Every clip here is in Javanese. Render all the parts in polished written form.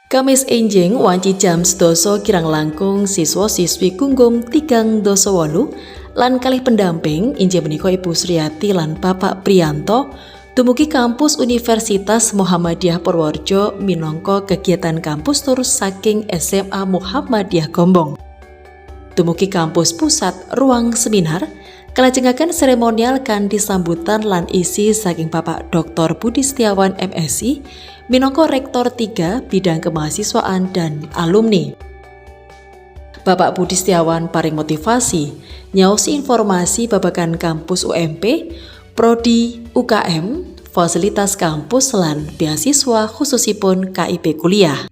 Kamis enjing wanci jam sedoso kirang langkung siswa-siswi Gunggung 328 lan kalih pendamping inggih menika Ibu Sriati lan Bapak Priyanto dumugi kampus Universitas Muhammadiyah Purworejo minangka kegiatan kampus tur saking SMA Muhammadiyah Gombong. Dumugi kampus pusat ruang seminar kalajengaken seremonial kanthi sambutan lan isi saking Bapak Dr. Budi Setiawan MSI minangka Rektor 3 bidang kemahasiswaan dan alumni. Bapak Budi Setiawan paring motivasi nyaosi informasi babagan kampus UMP, prodi UKM, fasilitas kampus lan beasiswa khususipun KIP kuliah.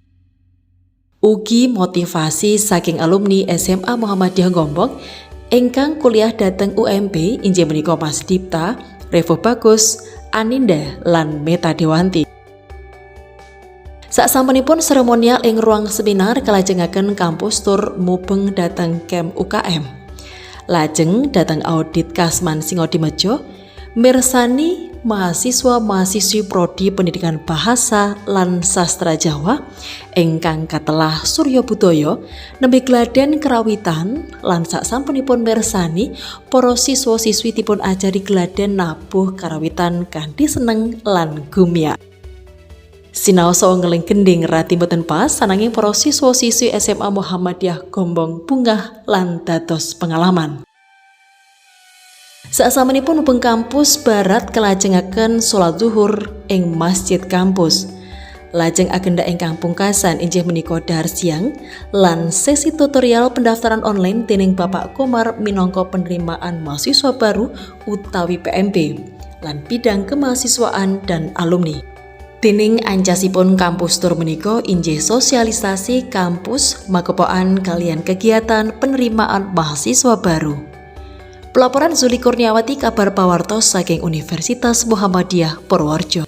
Ugi motivasi saking alumni SMA Muhammadiyah Gombong ingkang kuliah dhateng UMP inggih menika Mas Dipta, Revo Bagus, Aninda lan Meta Dewanti. Sasampunipun seremonial ing ruang seminar kalajengaken kampus tur mubeng dhateng Kem UKM. Lajeng dhateng audit Kasman Singodimejo mirsani mahasiswa-mahasiswi prodi pendidikan bahasa lan sastra Jawa ingkang katelah Surya Budaya nembe gladen kerawitan lan sasampunipun mirsani para siswa-siswi dipun ajari gladen nabuh karawitan kanthi seneng lan gumya. Sinaosa ngeling gending rati mboten pas sananging para siswa-siswi SMA Muhammadiyah Gombong bunggah lan dados pengalaman. Sasampunipun mubeng kampus barat kalajengaken salat zuhur ing masjid kampus. Lajeng agenda ingkang pungkasan inggih menika dahar siang lan sesi tutorial pendaftaran online dening Bapak Komar minangka penerimaan mahasiswa baru utawi PMB lan bidang kemahasiswaan dan alumni. Dening ancasipun kampus tur menika inggih sosialisasi kampus makepokan kalian kegiatan penerimaan mahasiswa baru. Pelaporan Zuli Kurniawati kabar pawartos saking Universitas Muhammadiyah Purworejo.